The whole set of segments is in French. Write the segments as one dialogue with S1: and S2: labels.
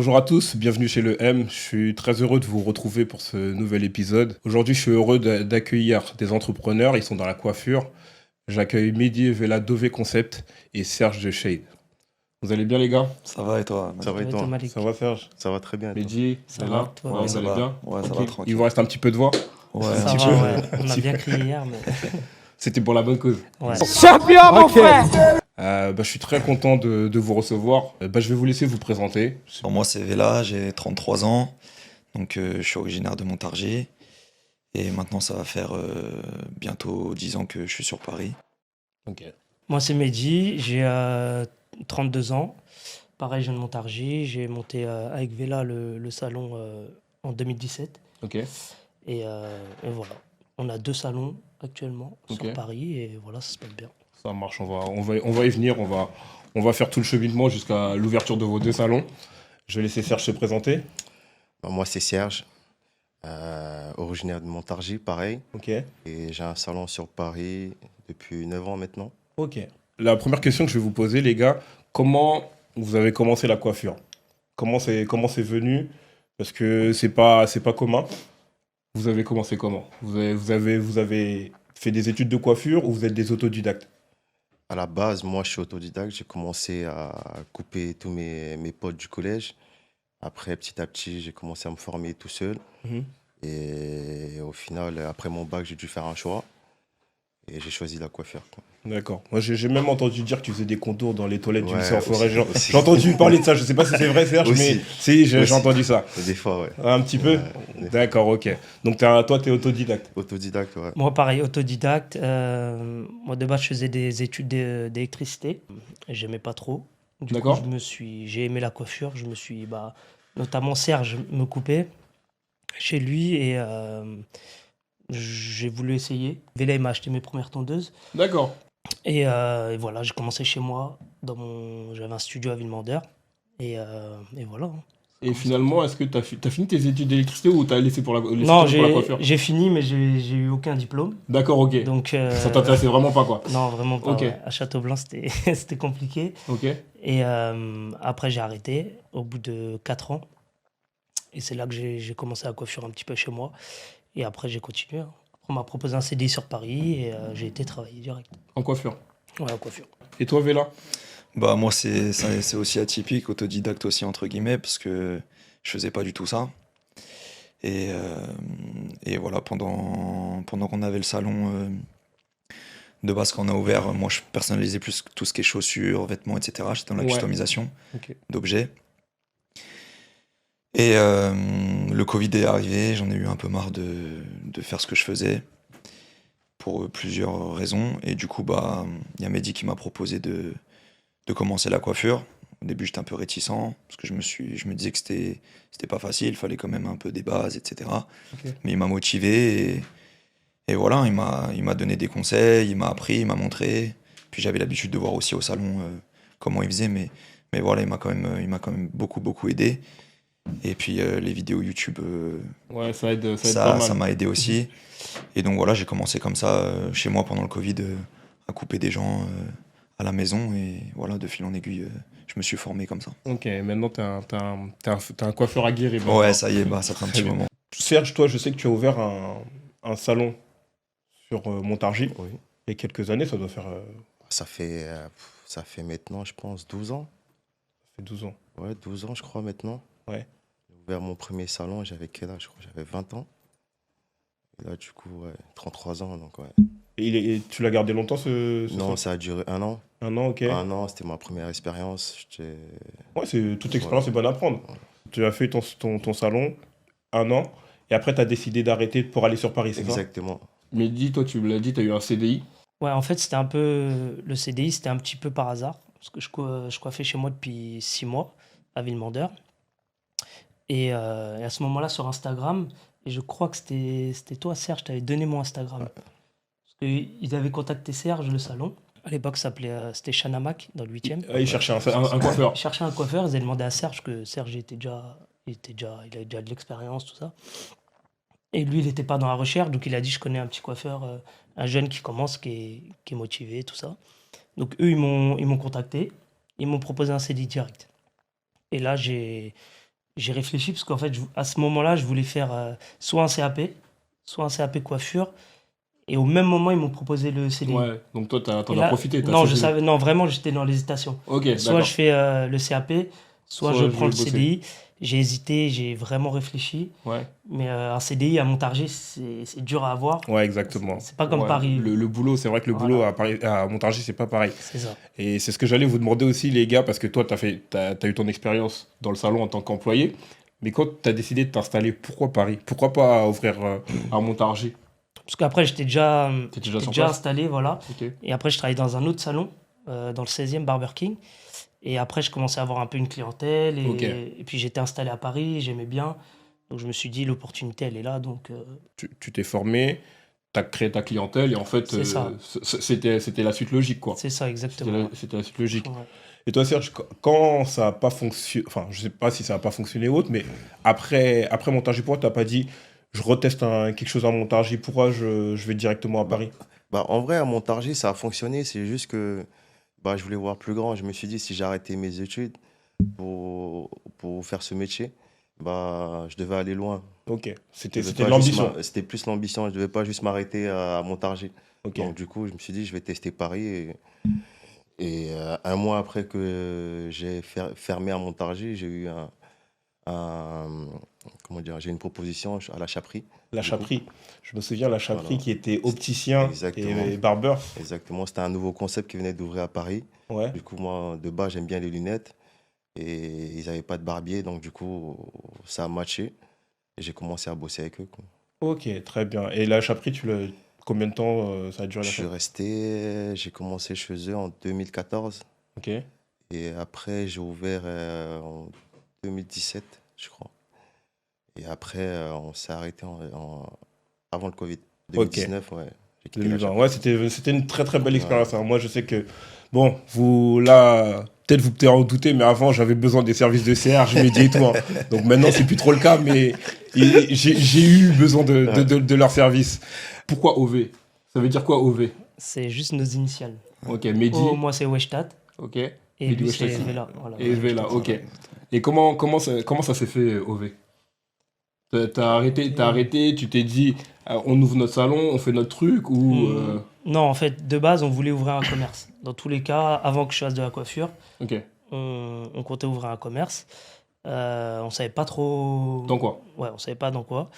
S1: Bonjour à tous, bienvenue chez le M. Je suis très heureux de vous retrouver pour ce nouvel épisode. Aujourd'hui, je suis heureux d'accueillir des entrepreneurs, ils sont dans la coiffure. J'accueille Mehdi et Vela Dové Concept et Serge de Shade. Vous allez bien les gars?
S2: Ça va et toi?
S3: Ça va et toi?
S1: Ça va Serge?
S3: Ça va très bien et toi?
S1: Mehdi,
S4: Ça
S1: Vela,
S4: va, toi,
S1: ouais,
S2: Ouais,
S1: vous
S2: ça
S1: allez
S2: va.
S1: bien?
S2: Ouais, ça
S1: Ok.
S2: va
S1: Il
S2: tranquille.
S1: vous reste un petit peu de voix?
S2: Ouais,
S4: Ça
S1: petit
S4: va,
S1: peu.
S4: ouais. On a bien crié hier, mais...
S1: C'était pour la bonne cause.
S4: Ouais.
S1: Je suis très content de vous recevoir. Je vais vous laisser vous présenter.
S2: Bon, moi, c'est Vela, j'ai 33 ans. Donc, je suis originaire de Montargis. Et maintenant, ça va faire bientôt 10 ans que je suis sur Paris.
S1: Ok.
S4: Moi, c'est Mehdi, j'ai 32 ans. Pareil, je viens de Montargis. J'ai monté avec Vela le salon en 2017.
S1: Ok.
S4: Et voilà. On a 2 salons actuellement
S1: Ok.
S4: sur Paris. Et voilà, ça se passe bien.
S1: Ça marche, on va y venir, on va faire tout le cheminement jusqu'à l'ouverture de vos 2 salons. Je vais laisser Serge se présenter.
S3: Moi, c'est Serge, originaire de Montargis, pareil.
S1: Ok.
S3: Et j'ai un salon sur Paris depuis 9 ans maintenant.
S1: Ok. La première question que je vais vous poser, les gars, comment vous avez commencé la coiffure? Comment c'est venu? Parce que c'est pas commun. Vous avez commencé comment? Vous avez fait des études de coiffure ou vous êtes des autodidactes?
S3: À la base, moi, je suis autodidacte. J'ai commencé à couper tous mes potes du collège. Après, petit à petit, j'ai commencé à me former tout seul.
S1: Mhm.
S3: Et au final, après mon bac, j'ai dû faire un choix. Et j'ai choisi la coiffure, quoi.
S1: D'accord. Moi, j'ai même entendu dire que tu faisais des contours dans les toilettes du
S3: Ouais,
S1: lycée en forêt.
S3: aussi, aussi.
S1: J'ai entendu parler de ça. Je sais pas si c'est vrai, Serge,
S3: Aussi.
S1: mais si, j'ai
S3: Aussi.
S1: entendu ça.
S3: Et des fois, ouais.
S1: Un petit peu?
S3: Des fois.
S1: D'accord, ok. Donc, toi, tu es autodidacte.
S3: Autodidacte, ouais.
S4: Moi, pareil, autodidacte. Moi, de base, je faisais des études d'électricité. J'aimais pas trop. Du coup,
S1: D'accord.
S4: j'ai aimé la coiffure. Je me suis, notamment Serge me coupait chez lui et j'ai voulu essayer. Vela, il m'a acheté mes premières tondeuses.
S1: D'accord.
S4: Et voilà, j'ai commencé chez moi. J'avais un studio à Villemandeur. Et voilà.
S1: Et finalement, est-ce que tu as fini tes études d'électricité ou tu as laissé pour la
S4: Non,
S1: pour la coiffure?
S4: j'ai fini, mais j'ai eu aucun diplôme.
S1: D'accord, ok.
S4: Donc,
S1: Ça t'intéressait vraiment pas, quoi.
S4: non, vraiment pas.
S1: Ok.
S4: Ouais. À Châteaublanc, c'était compliqué.
S1: Ok.
S4: Et après, j'ai arrêté au bout de 4 ans. Et c'est là que j'ai commencé à coiffure un petit peu chez moi. Et après, j'ai continué. Après, on m'a proposé un CDI sur Paris et j'ai été travailler direct.
S1: En coiffure.
S4: Ouais, en coiffure.
S1: Et toi, Vela?
S2: Bah, moi, c'est aussi atypique, autodidacte aussi, entre guillemets, parce que je faisais pas du tout ça. Et voilà, pendant qu'on avait le salon de base qu'on a ouvert, moi, je personnalisais plus tout ce qui est chaussures, vêtements, etc. J'étais dans la
S1: Ouais.
S2: customisation
S1: Ok.
S2: d'objets. Et le Covid est arrivé, j'en ai eu un peu marre de faire ce que je faisais pour plusieurs raisons. Et du coup, y a Mehdi qui m'a proposé de commencer la coiffure. Au début, j'étais un peu réticent parce que je me disais que c'était pas facile, il fallait quand même un peu des bases, etc.
S1: Ok.
S2: Mais il m'a motivé et voilà, il m'a donné des conseils, il m'a appris, il m'a montré. Puis j'avais l'habitude de voir aussi au salon comment il faisait, mais voilà, il m'a quand même beaucoup aidé. Et puis les vidéos YouTube,
S1: Ouais, ça aide pas mal.
S2: ça m'a aidé aussi. Et donc voilà, j'ai commencé comme ça chez moi pendant le Covid à couper des gens à la maison. Et voilà, de fil en aiguille, je me suis formé comme ça.
S1: Ok, maintenant t'es un coiffeur aguerri.
S2: Ouais,
S1: maintenant.
S2: ça y est, ça fait un
S1: Très
S2: petit
S1: bien.
S2: moment.
S1: Serge, toi, je sais que tu as ouvert un salon sur Montargis
S3: Oui.
S1: il y a quelques années, ça doit faire
S3: Ça fait maintenant, je pense, 12 ans.
S1: 12 ans.
S3: Ouais, 12 ans, je crois, maintenant.
S1: Ouais.
S3: J'ai ouvert mon premier salon, j'avais quel âge? Je crois que j'avais 20 ans. Et là, du coup, ouais, 33 ans, donc ouais.
S1: Et tu l'as gardé longtemps, ce
S3: Non,
S1: salon?
S3: ça a duré 1 an.
S1: Un an, ok.
S3: 1 an, c'était ma première expérience.
S1: Ouais, toute expérience est bonne à prendre. Tu as fait ton salon 1 an, et après, tu as décidé d'arrêter pour aller sur Paris, c'est ça?
S3: Exactement.
S1: Mais dis, toi, tu me l'as dit, tu as eu un CDI.
S4: Ouais, en fait, c'était un peu... Le CDI, c'était un petit peu par hasard. Parce que je coiffais chez moi depuis 6 mois, à Villemandeur. Et à ce moment-là, sur Instagram, et je crois que c'était toi, Serge, tu avais donné mon Instagram. Parce qu'ils avaient contacté Serge, le salon. À l'époque, c'était Chanamac, dans le 8e.
S1: Il cherchait un coiffeur.
S4: Ils cherchaient un coiffeur, ils avaient demandé à Serge, que Serge il avait déjà de l'expérience, tout ça. Et lui, il n'était pas dans la recherche, donc il a dit, je connais un petit coiffeur, un jeune qui commence, qui est motivé, tout ça. Donc eux, ils m'ont contacté, ils m'ont proposé un CDI direct. Et là, j'ai j'ai réfléchi parce qu'en fait, à ce moment-là, je voulais faire soit un CAP coiffure. Et au même moment, ils m'ont proposé le CDI.
S1: Ouais, donc toi, t'en
S4: Et
S1: as
S4: là,
S1: profité.
S4: non, non, vraiment, j'étais dans l'hésitation.
S1: Ok,
S4: Soit
S1: d'accord.
S4: je fais le CAP, soit je
S1: Soit je
S4: prends
S1: vais
S4: le
S1: bosser.
S4: CDI. J'ai hésité, j'ai vraiment réfléchi.
S1: Ouais,
S4: Mais un CDI à Montargis, c'est dur à avoir.
S1: ouais, exactement.
S4: C'est pas comme
S1: Ouais,
S4: Paris.
S1: le boulot, c'est vrai que le boulot
S4: Voilà,
S1: à, Paris, à Montargis, c'est pas pareil.
S4: c'est ça.
S1: Et c'est ce que j'allais vous demander aussi, les gars, parce que toi, t'as eu ton expérience dans le salon en tant qu'employé. Mais quand tu as décidé de t'installer, pourquoi Paris? Pourquoi pas ouvrir à Montargis?
S4: Parce qu'après,
S1: T'étais déjà
S4: j'étais
S1: sur
S4: déjà
S1: place?
S4: installé, voilà.
S1: Ok.
S4: Et après, je travaillais dans un autre salon, dans le 16e, Barber King. Et après, je commençais à avoir un peu une clientèle.
S1: Ok.
S4: Et puis, j'étais installé à Paris, j'aimais bien. Donc, je me suis dit, l'opportunité, elle est là. Donc,
S1: Tu t'es formé, tu as créé ta clientèle et en fait,
S4: c'est ça.
S1: c'était la suite logique, quoi.
S4: C'est ça, exactement.
S1: C'était la suite logique.
S4: Ouais.
S1: Et toi, Serge, quand ça n'a pas fonctionné, enfin, je sais pas si ça n'a pas fonctionné ou autre, mais après Montargis, pourquoi tu n'as pas dit, je reteste quelque chose à Montargis, pourquoi je vais directement à
S3: Bah,
S1: Paris?
S3: en vrai, à Montargis, ça a fonctionné. C'est juste que je voulais voir plus grand. Je me suis dit, si j'arrêtais mes études pour, pour faire ce métier, je devais aller loin.
S1: Ok,
S3: Je devais
S1: c'était de
S3: pas juste
S1: l'ambition.
S3: C'était plus l'ambition. Je devais pas juste m'arrêter à Montargis.
S1: Ok,
S3: Donc, du coup, je me suis dit, je vais tester Paris. Et un mois après que j'ai fermé à Montargis, j'ai eu un- comment dire, j'ai une proposition à la Chaperie,
S1: la
S3: du coup.
S1: chaperie. Je me souviens, la chaperie
S3: Voilà.
S1: qui était opticien
S3: Exactement.
S1: et barbeur.
S3: Exactement. C'était un nouveau concept qui venait d'ouvrir à Paris.
S1: Ouais.
S3: Du coup, moi, de base, j'aime bien les lunettes. Et ils n'avaient pas de barbier. Donc, du coup, ça a matché. Et j'ai commencé à bosser avec eux, quoi.
S1: Ok, très bien. Et la chaperie, combien de temps ça a duré
S3: Je
S1: la
S3: suis
S1: chaperie?
S3: resté, j'ai commencé chez eux en 2014.
S1: Ok.
S3: Et après, j'ai ouvert en 2017, je crois. Et après, on s'est arrêté avant le Covid.
S1: Ok.
S3: 2019, ouais. J'ai quitté la
S1: 2020.
S3: Chaperie.
S1: Ouais, c'était une très très belle
S3: Voilà.
S1: expérience, hein. Moi, je sais que, bon, vous, là, peut-être vous pouvez en douter, mais avant, j'avais besoin des services de CR, médias et tout, hein. Donc maintenant, c'est plus trop le cas, mais j'ai eu besoin
S3: Ouais.
S1: de leurs services. Pourquoi OV? Ça veut dire quoi OV?
S4: C'est juste nos initiales.
S1: Ok, Mehdi.
S4: Oh, moi, c'est Weshtat.
S1: Ok.
S4: Et
S1: Mehdi
S4: lui, c'est
S1: Wechtati.
S4: Vela. Voilà,
S1: Et Vela,
S4: Weshtat.
S1: ok. Et comment ça s'est fait, OV? T'as arrêté, tu t'es dit, on ouvre notre salon, on fait notre truc, ou...
S4: Non, en fait, de base, on voulait ouvrir un commerce. Dans tous les cas, avant que je fasse de la coiffure,
S1: Ok.
S4: on comptait ouvrir un commerce. On savait pas trop.
S1: Dans quoi?
S4: Ouais, on savait pas dans quoi.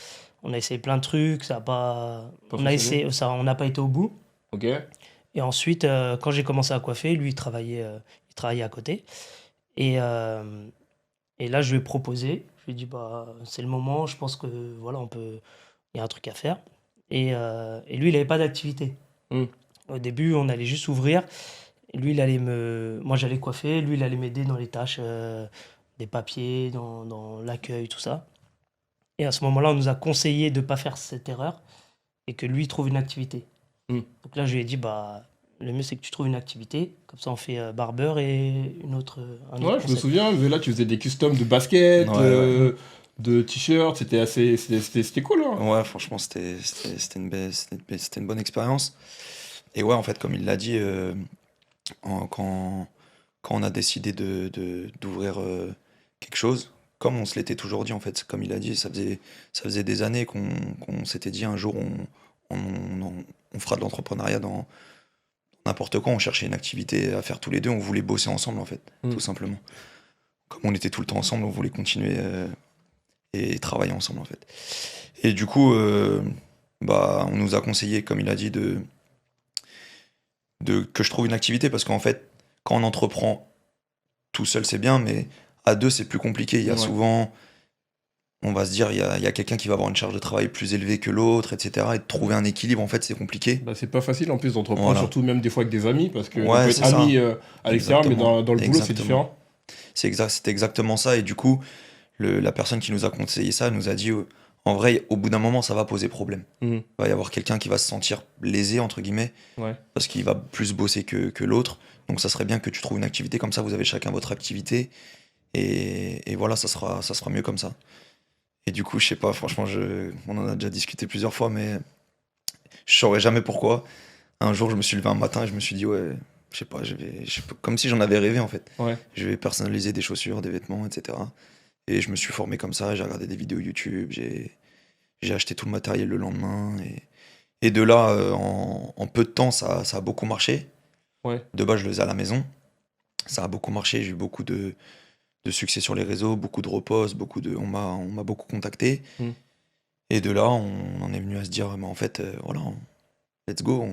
S4: On a essayé plein de trucs, ça a pas.
S1: Pas
S4: On a
S1: fonctionné.
S4: essayé, ça, on n'a pas été au bout.
S1: Ok.
S4: Et ensuite, quand j'ai commencé à coiffer, lui, il travaillait à côté. Et, et là, je lui ai proposé. Je lui ai dit, c'est le moment. Je pense que voilà, il y a un truc à faire. Et lui, il n'avait pas d'activité.
S1: Hmm.
S4: Au début, on allait juste ouvrir. Lui, moi, j'allais coiffer. Lui, il allait m'aider dans les tâches, des papiers, dans l'accueil, tout ça. Et à ce moment-là, on nous a conseillé de ne pas faire cette erreur et que lui trouve une activité.
S1: Hmm.
S4: Donc là, je lui ai dit, le mieux, c'est que tu trouves une activité. Comme ça, on fait barbeur et un autre
S1: Ouais, je me
S4: concept.
S1: souviens, mais là, tu faisais des customs de basket,
S2: Ouais.
S1: de t-shirts, c'était cool, hein.
S2: Ouais, franchement, c'était une bonne expérience. Et ouais, en fait, comme il l'a dit, quand on a décidé d'ouvrir quelque chose, comme on se l'était toujours dit, en fait, comme il a dit, ça faisait des années qu'on s'était dit un jour on fera de l'entrepreneuriat dans n'importe quoi, on cherchait une activité à faire tous les deux, on voulait bosser ensemble, en fait, tout simplement. Comme on était tout le temps ensemble, on voulait continuer et travailler ensemble, en fait. Et du coup, on nous a conseillé, comme il a dit, que je trouve une activité, parce qu'en fait, quand on entreprend tout seul, c'est bien, mais à deux, c'est plus compliqué. Il y a
S1: Ouais.
S2: souvent, on va se dire, il y a quelqu'un qui va avoir une charge de travail plus élevée que l'autre, etc. Et de trouver un équilibre, en fait, c'est compliqué.
S1: Bah, c'est pas facile en plus d'entreprendre,
S2: Voilà.
S1: surtout même des fois avec des amis, parce que
S2: Ouais,
S1: on peut être
S2: c'est ça.
S1: amis à l'extérieur, mais
S2: Exactement.
S1: dans le boulot, c'est
S2: Exactement.
S1: différent.
S2: C'était exactement ça. Et du coup, la personne qui nous a conseillé ça nous a dit, en vrai, au bout d'un moment, ça va poser problème.
S1: Mhm.
S2: Il va y avoir quelqu'un qui va se sentir lésé, entre guillemets,
S1: Ouais.
S2: parce qu'il va plus bosser que l'autre. Donc ça serait bien que tu trouves une activité comme ça, vous avez chacun votre activité. Et voilà, ça sera mieux comme ça. Et du coup, je sais pas, franchement, on en a déjà discuté plusieurs fois, mais je saurais jamais pourquoi. Un jour, je me suis levé un matin et je me suis dit, ouais, je sais pas, comme si j'en avais rêvé en fait.
S1: Ouais.
S2: Je vais personnaliser des chaussures, des vêtements, etc. Et je me suis formé comme ça, j'ai regardé des vidéos YouTube, j'ai acheté tout le matériel le lendemain. Et de là, en peu de temps, ça a beaucoup marché.
S1: Ouais.
S2: De base, je le faisais à la maison. Ça a beaucoup marché, j'ai eu beaucoup de succès sur les réseaux, beaucoup de reposts, on m'a beaucoup contacté.
S1: Mm.
S2: Et de là, on en est venu à se dire, en fait, voilà, let's go,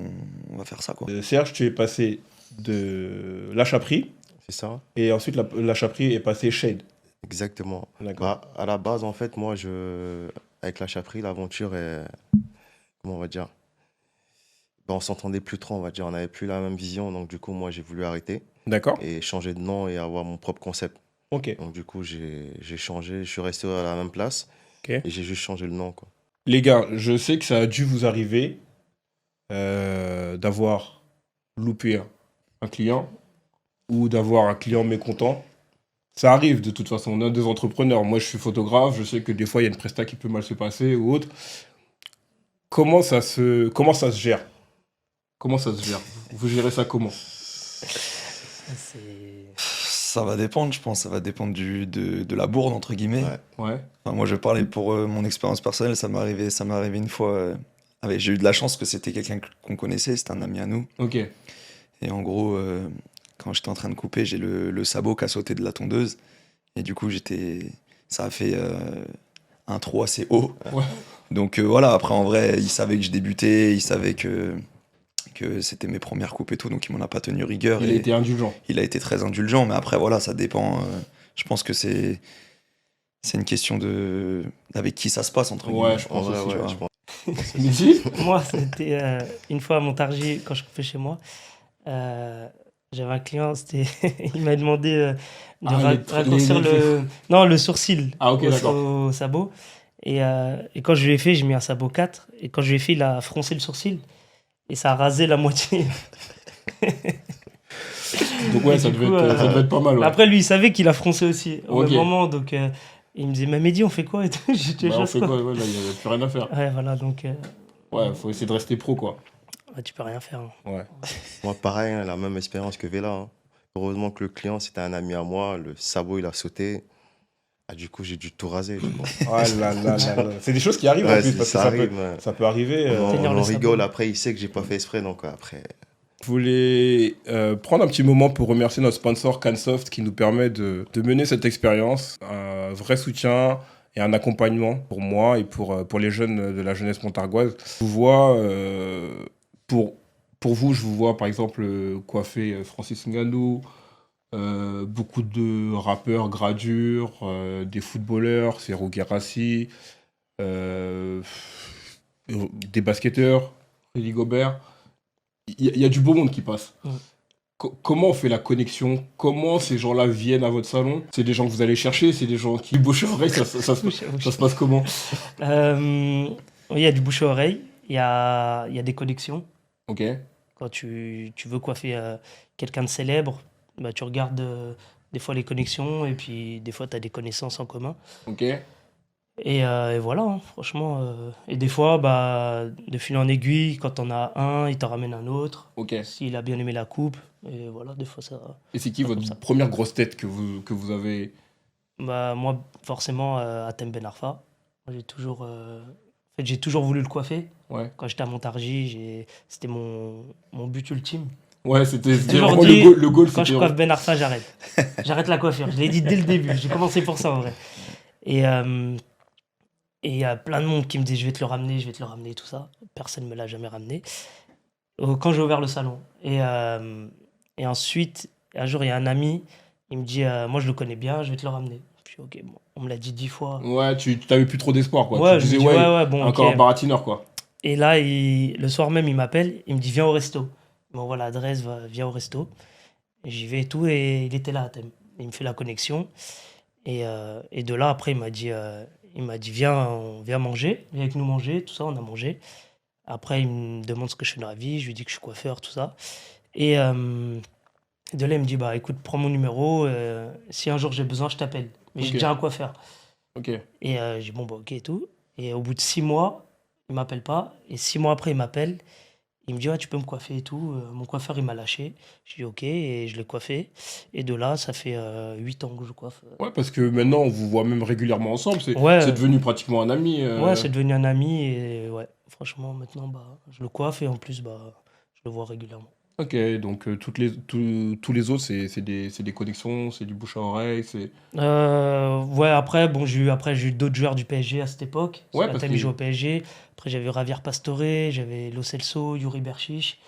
S2: on va faire ça, quoi.
S1: Serge, tu es passé de La Chaperie
S3: C'est ça?
S1: et ensuite La Chaperie est passé Shade.
S3: Exactement.
S1: D'accord.
S3: Bah, à la base, en fait, moi, avec la chaperie, l'aventure est. Comment on va dire? Bah, on s'entendait plus trop, on va dire. On n'avait plus la même vision. Donc, du coup, moi, j'ai voulu arrêter
S1: D'accord.
S3: et changer de nom et avoir mon propre concept.
S1: Ok.
S3: Donc, du coup, j'ai changé. Je suis resté à la même place
S1: Ok.
S3: et j'ai juste changé le nom, quoi.
S1: Les gars, je sais que ça a dû vous arriver d'avoir loupé un client ou d'avoir un client mécontent. Ça arrive de toute façon, on est deux entrepreneurs. Moi, je suis photographe, je sais que des fois, il y a une presta qui peut mal se passer ou autre. Comment ça se gère? Comment ça se gère? Vous gérez ça comment?
S4: C'est.
S2: Ça va dépendre, je pense, ça va dépendre de la bourde, entre guillemets.
S3: Ouais.
S1: Ouais.
S2: Enfin, moi, je parlais pour mon expérience personnelle, ça m'est arrivé une fois. J'ai eu de la chance que c'était quelqu'un qu'on connaissait, c'était un ami à nous.
S1: Ok.
S2: Et en gros, quand j'étais en train de couper, j'ai le sabot qui a sauté de la tondeuse. Et du coup, ça a fait un trou assez haut.
S1: Ouais.
S2: Donc voilà, après, en vrai, il savait que je débutais, il savait que c'était mes premières coupes et tout, donc il m'en a pas tenu rigueur.
S1: Il a été indulgent.
S2: Il a été très indulgent, mais après, voilà, ça dépend. Je pense que c'est une question avec qui ça se passe, entre guillemets.
S1: Ouais, je pense
S3: En vrai,
S1: aussi.
S3: ouais,
S2: vois.
S3: je pense.
S1: Mehdi?
S4: Moi, c'était une fois à Montargis, quand je coupais chez moi. J'avais un client, il m'a demandé de raccourcir non, le sourcil
S1: Ah, ok, d'accord.
S4: au sabot. Et quand je lui ai fait, j'ai mis un sabot 4. Et quand je lui ai fait, il a froncé le sourcil. Et ça a rasé la moitié.
S1: Donc ouais,
S4: Et
S1: ça
S4: du
S1: devait
S4: coup,
S1: être pas mal. Ouais.
S4: Après, lui, il savait qu'il a froncé aussi au
S1: Ok.
S4: même moment. Donc, il me disait, mais Mehdi, on fait quoi et tout. J'étais
S1: Bah, on
S4: juste
S1: fait
S4: quoi.
S1: quoi? Ouais, là, il n'y a plus rien à faire.
S4: Ouais, voilà, donc
S1: Ouais, faut essayer de rester pro, quoi.
S4: tu peux rien faire. Hein.
S1: Ouais.
S3: Moi, pareil, hein, la même expérience que Vela, hein. Heureusement que le client, c'était un ami à moi. Le sabot, il a sauté. Ah, du coup, j'ai dû tout raser. Du coup.
S1: Oh là là là là. C'est des choses qui arrivent en
S3: Ouais,
S1: plus, parce que
S3: ça arrive. Ouais.
S1: ça peut arriver.
S3: On
S4: Tenir
S3: en
S4: le
S3: rigole.
S4: sabot.
S3: Après, il sait que j'ai pas fait exprès. Donc, après.
S1: Je voulais prendre un petit moment pour remercier notre sponsor Cansoft qui nous permet de mener cette expérience. Un vrai soutien et un accompagnement pour moi et pour les jeunes de la jeunesse montargoise. Je vous vois, pour vous, je vous vois par exemple coiffer Francis Ngannou, beaucoup de rappeurs Gradure, des footballeurs, Serhou Guirassy, des basketteurs, Rudy Gobert. Il y a du beau monde qui passe.
S4: Mm.
S1: Comment on fait la connexion? Comment ces gens-là viennent à votre salon? C'est des gens que vous allez chercher? C'est des gens qui bouchent oreille? Ça se passe comment?
S4: Oui, il y a du bouche à oreille. Il y a des connexions.
S1: Ok.
S4: Quand tu veux coiffer quelqu'un de célèbre, bah, tu regardes des fois les connexions et puis des fois tu as des connaissances en commun.
S1: Ok.
S4: Et voilà, hein, franchement. Et des fois, bah, de fil en aiguille, quand on a un, il t'en ramène un autre.
S1: Ok.
S4: S'il a bien aimé la coupe. Et voilà, des fois ça.
S1: Et c'est qui
S4: Ça,
S1: votre
S4: comme ça.
S1: première grosse tête que vous avez?
S4: Bah, moi, forcément, Hatem Ben Arfa. Moi, j'ai toujours voulu le coiffer.
S1: Ouais.
S4: Quand j'étais à Montargis, c'était mon but ultime.
S1: Ouais, c'était
S4: toujours
S1: vraiment
S4: dit,
S1: le goal.
S4: Quand je
S1: c'était-
S4: coiffe Ben Arfa, j'arrête. J'arrête la coiffure. Je l'ai dit dès le début. J'ai commencé pour ça en vrai. Et il y a plein de monde qui me dit je vais te le ramener, tout ça. Personne ne me l'a jamais ramené. Quand j'ai ouvert le salon. Et ensuite, un jour, il y a un ami, il me dit moi je le connais bien, je vais te le ramener. Puis ok, bon, on me l'a dit 10 fois.
S1: Ouais, tu t'avais plus trop d'espoir, quoi.
S4: Ouais,
S1: Tu
S4: je me
S1: disais,
S4: dis,
S1: ouais,
S4: ouais, bon,
S1: encore
S4: ok.
S1: un baratineur, quoi.
S4: Et là, le soir même, il m'appelle, il me dit viens au resto. Il m'envoie l'adresse, viens au resto. Et j'y vais et tout, et il était là, Hatem. Il me fait la connexion. Et de là, après, il m'a dit viens manger, viens avec nous manger, tout ça, on a mangé. Après, il me demande ce que je fais dans la vie, je lui dis que je suis coiffeur, tout ça. Et de là, il me dit bah écoute, prends mon numéro, si un jour j'ai besoin, je t'appelle. Mais j'ai
S1: Ok.
S4: déjà un coiffeur.
S1: Ok.
S4: Et j'ai dit bon, bah ok et tout. Et au bout de 6 mois, il m'appelle pas. Et 6 mois après, il m'appelle. Il me dit, ouais, tu peux me coiffer et tout. Mon coiffeur, il m'a lâché. Je dis, ok, et je l'ai coiffé. Et de là, ça fait 8 ans que je coiffe.
S1: Ouais, parce que maintenant, on vous voit même régulièrement ensemble. C'est
S4: Ouais,
S1: devenu pratiquement un ami.
S4: ouais, c'est devenu un ami. Et ouais, franchement, maintenant, bah, je le coiffe et en plus, bah, je le vois régulièrement.
S1: Ok, donc tous les autres, c'est des connexions, c'est du bouche à oreille.
S4: Ouais, après, bon, j'ai eu d'autres joueurs du PSG à cette époque.
S1: Ouais, parce
S4: Zlatan, il
S1: que.
S4: joue au PSG. Après, j'avais Javier Pastore, j'avais Lo Celso, Yuri Berchiche.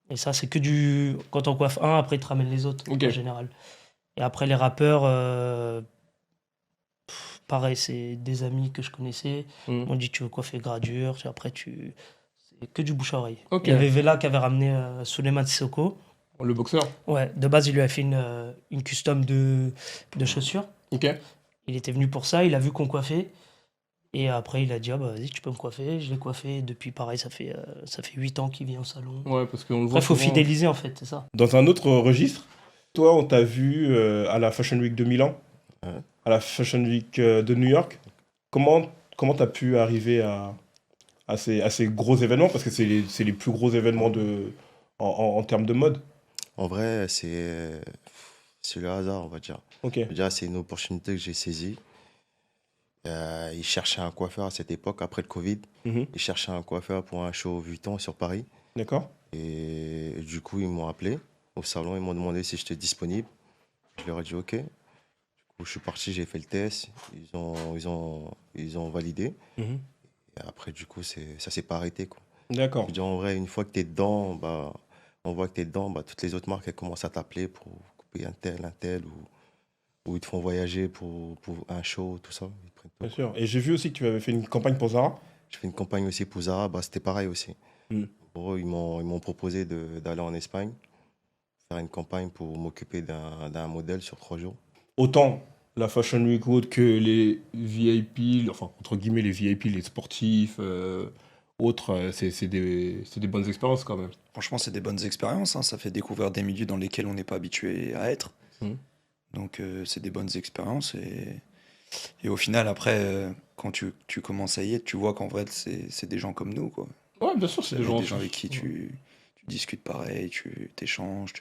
S4: Et ça, c'est que du. Quand on coiffe un, après, ils te ramènent les autres,
S1: Ok.
S4: en général. Et après, les rappeurs, pareil, c'est des amis que je connaissais.
S1: Hmm.
S4: Ils m'ont dit, tu veux coiffer Gradure. Après, c'est que du bouche à oreille.
S1: Ok.
S4: Il y avait Vela qui avait ramené Souleymane Sissoko.
S1: Le boxeur.
S4: Ouais, de base, il lui a fait une custom de chaussures.
S1: Ok.
S4: Il était venu pour ça, il a vu qu'on coiffait. Et après, il a dit, ah bah vas-y, tu peux me coiffer. Je l'ai coiffé. Et depuis, pareil, ça fait 8 ans qu'il vient au salon.
S1: Ouais, parce qu'on le
S4: Après,
S1: voit
S4: il faut
S1: souvent.
S4: fidéliser, en fait, c'est ça.
S1: Dans un autre registre, toi, on t'a vu à la Fashion Week de Milan,
S3: Ouais.
S1: à la Fashion Week de New York. Comment t'as pu arriver à ces gros événements? Parce que c'est les plus gros événements en termes de mode.
S3: En vrai, c'est le hasard, on va dire.
S1: Ok.
S3: Déjà, c'est une opportunité que j'ai saisie. Il cherchait un coiffeur à cette époque, après le Covid.
S1: Mhm.
S3: Il cherchait un coiffeur pour un show Vuitton sur Paris.
S1: D'accord.
S3: Et du coup, ils m'ont appelé au salon. Ils m'ont demandé si j'étais disponible. Je leur ai dit OK. Du coup, je suis parti, j'ai fait le test. Ils ont validé.
S1: Mhm.
S3: Et après, du coup, ça s'est pas arrêté, quoi.
S1: D'accord.
S3: Je veux dire, en vrai, une fois que tu es dedans, bah, on voit que tu es dedans, bah, toutes les autres marques, elles commencent à t'appeler pour couper un tel, ou ils te font voyager pour un show, tout ça. Ils prennent tout,
S1: Bien
S3: quoi.
S1: sûr. Et j'ai vu aussi que tu avais fait une campagne pour Zara.
S3: Je fais une campagne aussi pour Zara, bah, c'était pareil aussi.
S1: Mm.
S3: Pour eux, ils m'ont proposé d'aller en Espagne, faire une campagne pour m'occuper d'un modèle sur 3 jours.
S1: Autant la Fashion Week ou autre que les VIP, enfin, entre guillemets, les VIP, les sportifs, autres, c'est des bonnes expériences quand même.
S2: Franchement, c'est des bonnes expériences, hein. Ça fait découvrir des milieux dans lesquels on n'est pas habitué à être.
S1: Mhm.
S2: Donc, c'est des bonnes expériences. Et au final, après, quand tu commences à y être, tu vois qu'en vrai, c'est des gens comme nous, quoi.
S1: Ouais, bien sûr, c'est des gens.
S2: avec qui tu discutes pareil, tu t'échanges.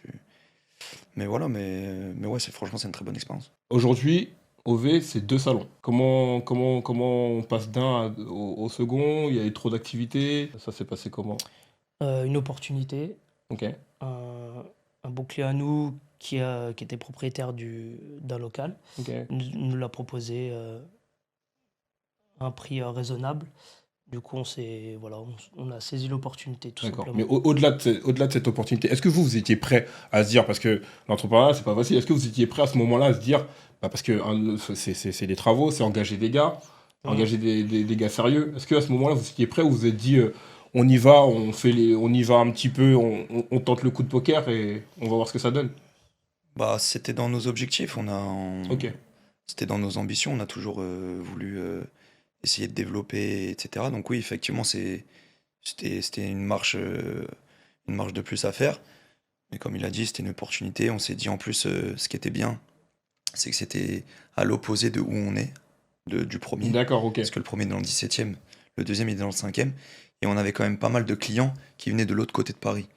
S2: Mais voilà, mais ouais, franchement, c'est une très bonne expérience.
S1: Aujourd'hui, OV, c'est 2 salons. Comment on passe d'un au second? Il y a eu trop d'activités. Ça s'est passé comment?
S4: Une opportunité.
S1: Ok.
S4: Un bon client à nous qui était propriétaire d'un local
S1: Ok.
S4: nous l'a proposé à un prix raisonnable. Du coup, on a saisi l'opportunité, tout
S1: D'accord.
S4: simplement.
S1: Mais au-delà de cette opportunité, est-ce que vous étiez prêt à se dire, parce que l'entrepreneuriat, c'est pas facile, est-ce que vous étiez prêt à ce moment-là à se dire, bah parce que c'est des travaux, c'est engager des gars, engager des gars sérieux. Est-ce qu'à ce moment-là, vous étiez prêt ou vous vous êtes dit, on y va, on y va un petit peu, on tente le coup de poker et on va voir ce que ça donne?
S2: Bah, c'était dans nos objectifs.
S1: Ok.
S2: C'était dans nos ambitions. On a toujours voulu essayer de développer, etc. Donc oui, effectivement, c'était une marche de plus à faire. Mais comme il a dit, c'était une opportunité. On s'est dit en plus, ce qui était bien, c'est que c'était à l'opposé de où on est, du premier.
S1: D'accord, ok.
S2: Parce que le premier est dans le 17e, le deuxième est dans le 5e. Et on avait quand même pas mal de clients qui venaient de l'autre côté de Paris.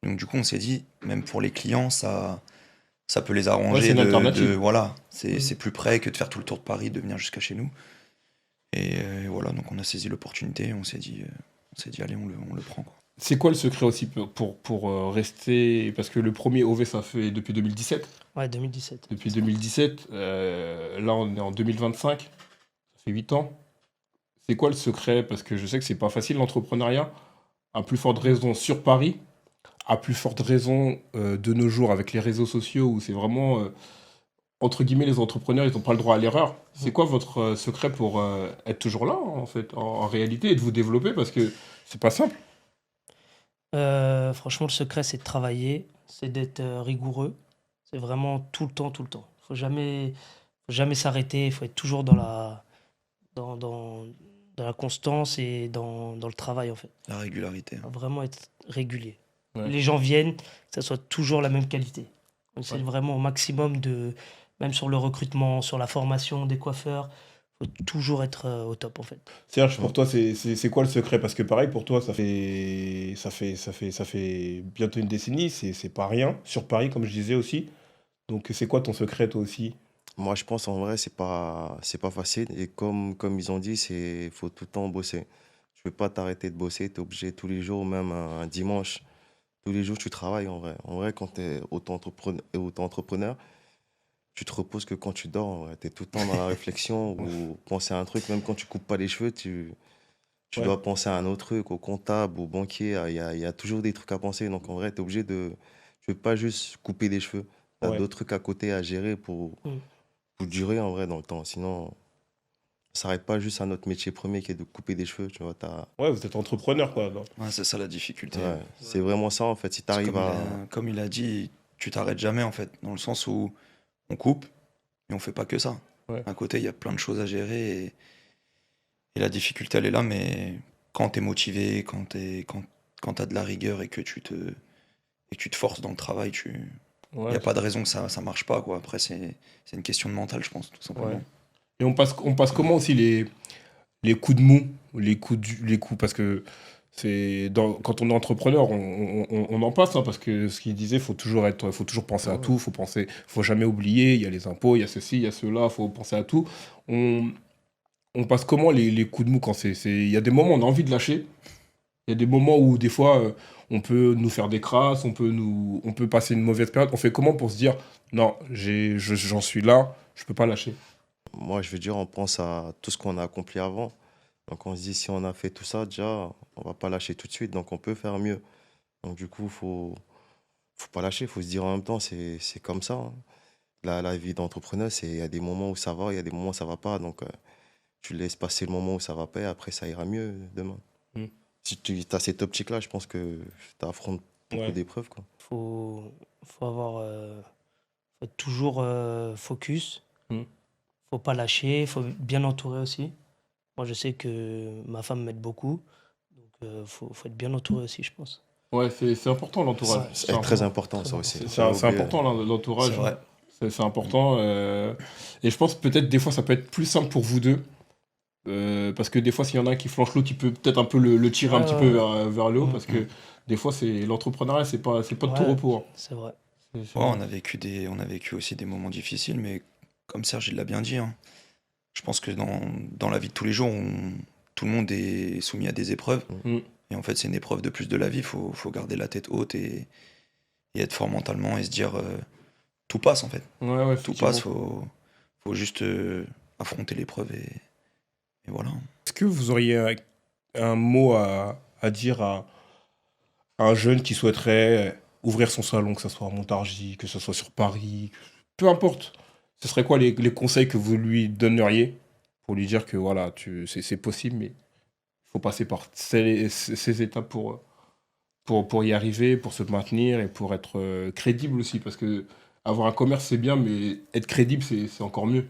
S2: Donc du coup, on s'est dit, même pour les clients, ça peut les
S1: Ouais,
S2: arranger.
S1: c'est une alternative.
S2: Voilà,
S4: Mhm.
S2: c'est plus près que de faire tout le tour de Paris, de venir jusqu'à chez nous. Et voilà, donc on a saisi l'opportunité, on s'est dit, allez, on le prend, quoi.
S1: C'est quoi le secret aussi pour rester. Parce que le premier OV, ça fait depuis 2017.
S4: Ouais, 2017.
S1: Depuis 2017, là on est en 2025, ça fait 8 ans. C'est quoi le secret? Parce que je sais que c'est pas facile l'entrepreneuriat. À plus forte raison sur Paris, à plus forte raison de nos jours avec les réseaux sociaux où c'est vraiment, entre guillemets, les entrepreneurs, ils n'ont pas le droit à l'erreur. C'est quoi votre secret pour être toujours là, en fait, en réalité, et de vous développer? Parce que c'est pas simple.
S4: Franchement, le secret, c'est de travailler, c'est d'être rigoureux. C'est vraiment tout le temps, tout le temps. Faut jamais s'arrêter, il faut être toujours dans la constance et dans le travail, en fait.
S2: La régularité, hein.
S4: Faut vraiment être régulier.
S1: Ouais.
S4: Les gens viennent, que ça soit toujours la même qualité. On essaie
S1: Ouais.
S4: vraiment au maximum même sur le recrutement, sur la formation des coiffeurs, faut toujours être au top en fait.
S1: Serge, pour toi, c'est quoi le secret? Parce que pareil, pour toi, ça fait bientôt une décennie, c'est pas rien. Sur Paris, comme je disais aussi. Donc, c'est quoi ton secret, toi aussi?
S3: Moi, je pense en vrai, c'est pas facile. Et comme ils ont dit, faut tout le temps bosser. Tu peux pas t'arrêter de bosser, tu es obligé tous les jours, même un dimanche, tous les jours, tu travailles en vrai. En vrai, quand tu es auto-entrepreneur, tu te reposes que quand tu dors. Tu es tout le temps dans la réflexion ou penser à un truc. Même quand tu coupes pas les cheveux, tu
S1: Ouais,
S3: dois penser à un autre truc, au comptable, au banquier. Il y a toujours des trucs à penser. Donc en vrai, tu es obligé de. Tu peux pas juste couper les cheveux. Tu as
S1: ouais,
S3: d'autres trucs à côté à gérer
S4: Mm.
S3: pour durer en vrai dans le temps. Sinon, ça s'arrête pas juste à notre métier premier qui est de couper des cheveux. Tu vois,
S1: ouais, vous êtes entrepreneur, quoi. Non.
S2: Ouais, c'est ça la difficulté.
S3: ouais, c'est vraiment ça en fait. Si tu
S2: C'est
S3: arrives à.
S2: comme il a dit, tu t'arrêtes jamais en fait, dans le sens où on coupe, mais on fait pas que ça.
S1: Ouais,
S2: À côté, il y a plein de choses à gérer et la difficulté, elle est là, mais quand tu es motivé, quand tu as de la rigueur et que tu te forces dans le travail, il n'y
S1: ouais,
S2: a pas de raison que ça marche pas, quoi. Après, c'est une question de mental, je pense, tout
S1: ouais.
S2: simplement.
S1: Et on passe comment aussi les coups de mou, les coups, parce que quand on est entrepreneur, on en passe, hein, parce que ce qu'il disait, faut toujours penser à
S3: Ouais,
S1: tout, faut jamais oublier, il y a les impôts, il y a ceci, il y a cela, faut penser à tout. On, on passe comment les coups de mou quand il y a des moments où on a envie de lâcher, il y a des moments où des fois on peut nous faire des crasses, on peut passer une mauvaise période. On fait comment pour se dire non, j'en suis là, je peux pas lâcher.
S3: moi, je veux dire, on pense à tout ce qu'on a accompli avant. Donc on se dit, si on a fait tout ça, déjà, on va pas lâcher tout de suite. Donc on peut faire mieux. Donc du coup, faut pas lâcher. Faut se dire en même temps, c'est comme ça, hein. La vie d'entrepreneur, il y a des moments où ça va, il y a des moments où ça va pas. Donc tu laisses passer le moment où ça va pas et après ça ira mieux demain.
S1: Mm.
S3: Si tu as cette optique-là, je pense que tu affrontes beaucoup
S1: Ouais.
S3: d'épreuves, quoi.
S4: Faut, faut avoir, faut être toujours focus.
S1: Mm.
S4: Faut pas lâcher. Faut être bien entouré aussi. Moi, je sais que ma femme m'aide beaucoup. Donc, faut être bien entouré aussi, je pense.
S1: Ouais, c'est important l'entourage.
S4: Ouais.
S3: C'est très important,
S4: Très
S3: ça
S4: important.
S3: aussi.
S1: C'est
S3: Faut pas
S1: c'est
S3: oublier.
S1: important
S2: C'est
S1: l'entourage.
S2: vrai.
S1: C'est important. Et je pense peut-être des fois ça peut être plus simple pour vous deux. Parce que des fois, s'il y en a un qui flanche l'autre, il peut peut-être un peu le tirer un
S4: Ouais,
S1: petit
S4: ouais,
S1: peu
S4: ouais.
S1: vers le haut.
S4: Mm.
S1: Parce que des fois, l'entrepreneuriat, c'est pas de tout
S4: Ouais,
S1: repos, hein.
S4: c'est vrai.
S2: Ouais, on a vécu aussi des moments difficiles, mais comme Serge il l'a bien dit, hein, je pense que dans la vie de tous les jours, tout le monde est soumis à des épreuves.
S1: Mm.
S2: Et en fait, c'est une épreuve de plus de la vie. Faut garder la tête haute et être fort mentalement et se dire tout passe en fait.
S1: Ouais, ouais,
S2: Tout
S1: effectivement.
S2: passe, faut juste affronter l'épreuve et voilà.
S1: Est-ce que vous auriez un mot à dire à un jeune qui souhaiterait ouvrir son salon, que ce soit à Montargis, que ce soit sur Paris, peu importe. Ce serait quoi les conseils que vous lui donneriez pour lui dire que voilà, c'est possible, mais il faut passer par ces étapes pour y arriver, pour se maintenir et pour être crédible aussi. Parce que avoir un commerce, c'est bien, mais être crédible, c'est encore mieux.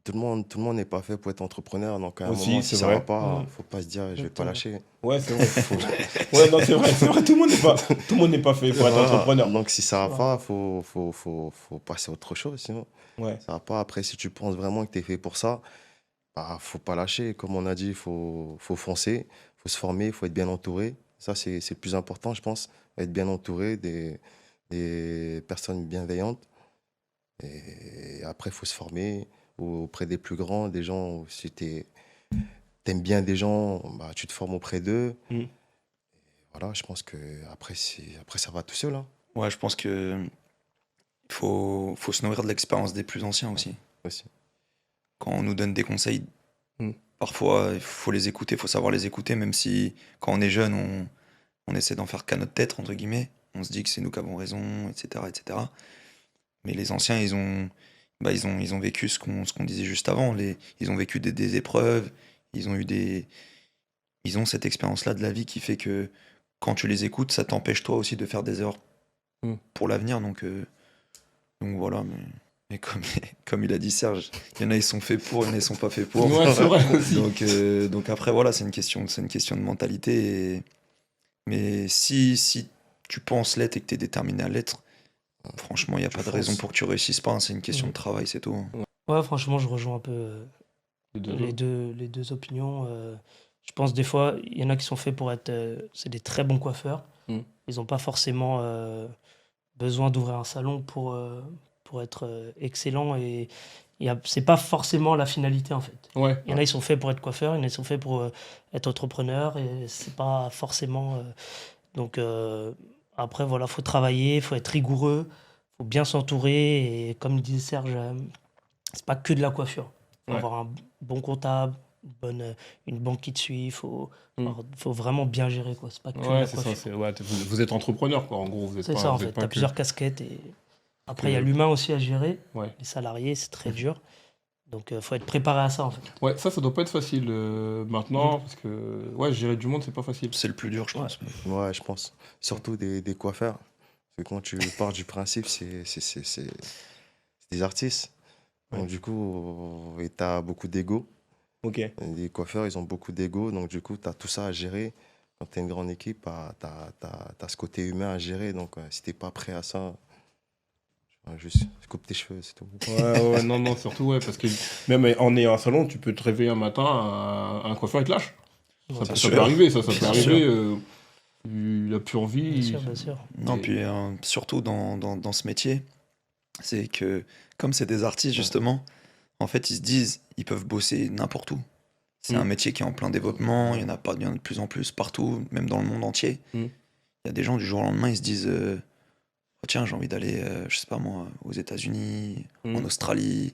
S3: Tout le monde n'est pas fait pour être entrepreneur. Donc à un
S1: Aussi,
S3: moment,
S1: c'est
S3: si ça va
S1: vrai.
S3: pas,
S4: Mm.
S3: faut pas se dire, je vais pas
S4: Exactement.
S3: lâcher.
S1: Ouais, c'est vrai. Ouais, non, c'est vrai, tout le monde n'est pas fait pour être
S3: Voilà.
S1: entrepreneur.
S3: Donc si ça va
S4: Ouais.
S3: pas, faut passer à autre chose. Sinon,
S1: Ouais,
S3: ça va pas. Après, si tu penses vraiment que tu es fait pour ça, bah, faut pas lâcher. Comme on a dit, faut foncer, faut se former, faut être bien entouré. Ça, c'est le plus important, je pense. Être bien entouré des personnes bienveillantes. Et après, il faut se former auprès des plus grands, des gens, si tu aimes bien des gens, bah, tu te formes auprès d'eux.
S1: Mm.
S3: Voilà, je pense que après ça va tout seul, hein.
S2: Ouais, je pense que faut se nourrir de l'expérience des plus anciens aussi.
S3: Aussi.
S2: Quand on nous donne des conseils,
S1: Mm.
S2: parfois il faut les écouter, faut savoir les écouter, même si quand on est jeune, on essaie d'en faire qu'à notre tête, entre guillemets. On se dit que c'est nous qui avons raison, etc., etc. Mais les anciens, ils ont vécu ce qu'on disait juste avant. Ils ont vécu des épreuves, ils ont cette expérience-là de la vie qui fait que quand tu les écoutes, ça t'empêche toi aussi de faire des erreurs
S1: Mm.
S2: pour l'avenir. Donc voilà, mais comme il a dit Serge, il y en a ils sont faits pour, il y en a ils sont pas faits pour.
S1: Ouais, c'est vrai aussi.
S2: Donc après voilà, c'est une question de mentalité. Mais si tu penses l'être et que tu es déterminé à l'être, franchement, il n'y a
S3: Tu
S2: pas de raison
S3: fonces.
S2: pour que tu réussisses pas, hein. C'est une question
S4: Mm.
S2: de travail, c'est tout, hein.
S4: Ouais, franchement, je rejoins un peu Les deux opinions. Je pense des fois, il y en a qui sont faits pour être... c'est des très bons coiffeurs.
S1: Mm.
S4: Ils n'ont pas forcément besoin d'ouvrir un salon pour être excellents. Et c'est pas forcément la finalité, en fait.
S1: Ouais.
S4: Il y en a, ils sont faits pour être coiffeurs. Il y en a, ils sont faits pour être entrepreneurs. Et c'est pas forcément... donc, après, voilà, faut travailler, faut être rigoureux, faut bien s'entourer. Et comme disait Serge, c'est pas que de la coiffure. Faut
S1: Ouais.
S4: avoir un bon comptable, une banque qui te suit. Il faut
S1: Mm.
S4: vraiment bien gérer, quoi. C'est pas que de
S1: Ouais,
S4: la
S1: c'est ça.
S4: coiffure.
S1: Vous êtes entrepreneur, quoi. En gros, vous êtes
S4: C'est
S1: pas,
S4: ça, en
S1: vous êtes
S4: fait.
S1: pas
S4: Tu as
S1: que-
S4: plusieurs casquettes. Et après, il y a
S1: que-
S4: l'humain aussi à gérer.
S1: Ouais.
S4: Les salariés, c'est très dur. Donc, faut être préparé à ça, en fait.
S1: Ouais, ça doit pas être facile maintenant, parce que ouais, gérer du monde, c'est pas facile.
S2: C'est le plus dur, je
S4: Ouais.
S2: pense.
S3: Ouais, je pense. Surtout des coiffeurs. Parce que quand tu pars du principe, c'est des artistes. Donc,
S1: Ouais.
S3: du coup, et tu as beaucoup d'ego.
S1: Ok.
S3: Les coiffeurs, ils ont beaucoup d'ego. Donc, du coup, tu as tout ça à gérer. Quand tu es une grande équipe, tu as ce côté humain à gérer. Donc, si tu n'es pas prêt à ça, juste coupe tes cheveux, c'est tout.
S1: Ouais, non, surtout, ouais, parce que même en ayant un salon, tu peux te réveiller un matin, un coiffeur, il te lâche.
S4: Ouais,
S1: Ça
S2: bien
S1: peut
S2: sûr.
S1: arriver, ça peut
S2: Bien
S1: arriver. Il a plus envie.
S4: bien sûr, bien sûr.
S2: Non,
S1: Et-
S2: puis surtout dans ce métier, c'est que comme c'est des artistes, justement, en fait, ils se disent, ils peuvent bosser n'importe où. C'est
S1: Mm.
S2: un métier qui est en plein développement, il y en a de plus en plus partout, même dans le monde entier.
S1: Mm.
S2: Il y a des gens, du jour au lendemain, ils se disent, oh, tiens, j'ai envie d'aller, je sais pas moi, aux États-Unis,
S1: Mm.
S2: en Australie.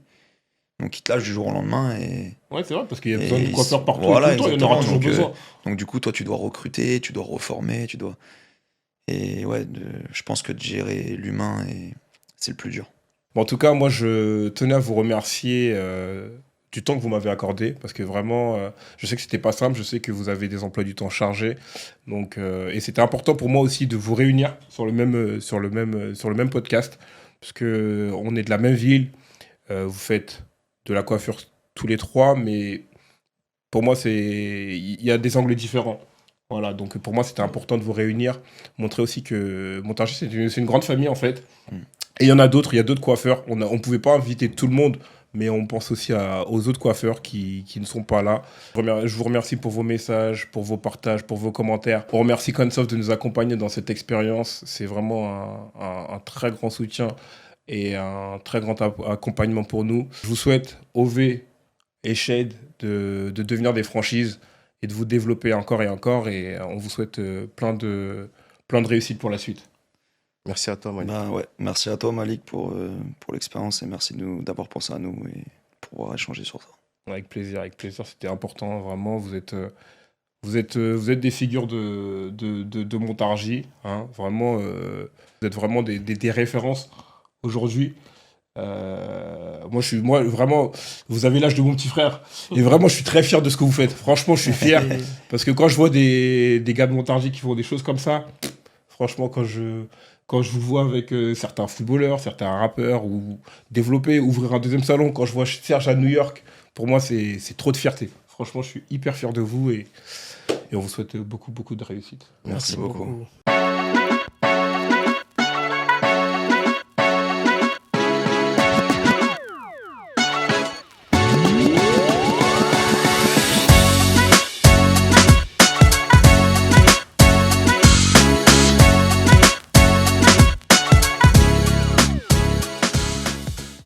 S2: Donc, ils te lâchent du jour au lendemain et...
S1: Ouais, c'est vrai, parce qu'il y a
S2: Et
S1: besoin de coiffeurs
S2: ils-
S1: partout.
S2: voilà,
S1: Tout le temps, il y en aura
S2: exactement,
S1: toujours besoin.
S2: Donc du coup, toi, tu dois recruter, tu dois reformer, tu dois... Et ouais, je pense que de gérer l'humain, c'est le plus dur.
S1: Bon, en tout cas, moi, je tenais à vous remercier du temps que vous m'avez accordé, parce que vraiment, je sais que c'était pas simple, je sais que vous avez des emplois du temps chargés, donc et c'était important pour moi aussi de vous réunir sur le même podcast, parce que on est de la même ville, vous faites de la coiffure tous les trois, mais pour moi, il y a des angles différents. Voilà, donc pour moi, c'était important de vous réunir, montrer aussi que Montargis, c'est une grande famille en fait.
S2: Mm.
S1: Et il y en a d'autres, il y a d'autres coiffeurs. On ne pouvait pas inviter tout le monde, mais on pense aussi aux autres coiffeurs qui ne sont pas là. Je vous remercie pour vos messages, pour vos partages, pour vos commentaires. On remercie Consoft de nous accompagner dans cette expérience. C'est vraiment un très grand soutien et un très grand accompagnement pour nous. Je vous souhaite, OV et Shade, de devenir des franchises et de vous développer encore et encore. Et on vous souhaite plein de réussite pour la suite.
S3: Merci à toi, Malik.
S2: Bah ouais, merci à toi, Malik, pour l'expérience et merci d'avoir pensé à nous et pour pouvoir échanger sur ça.
S1: Avec plaisir, avec plaisir. C'était important, vraiment. Vous êtes des figures de Montargis. Hein, vraiment, vous êtes vraiment des références aujourd'hui. Moi, vraiment, vous avez l'âge de mon petit frère. Et vraiment, je suis très fier de ce que vous faites. Franchement, je suis fier. Parce que quand je vois des gars de Montargis qui font des choses comme ça, franchement, quand je vous vois avec certains footballeurs, certains rappeurs, ou développer, ouvrir un deuxième salon, quand je vois Serge à New York, pour moi, c'est trop de fierté. Franchement, je suis hyper fier de vous et on vous souhaite beaucoup, beaucoup de réussite.
S2: Merci beaucoup.
S4: beaucoup.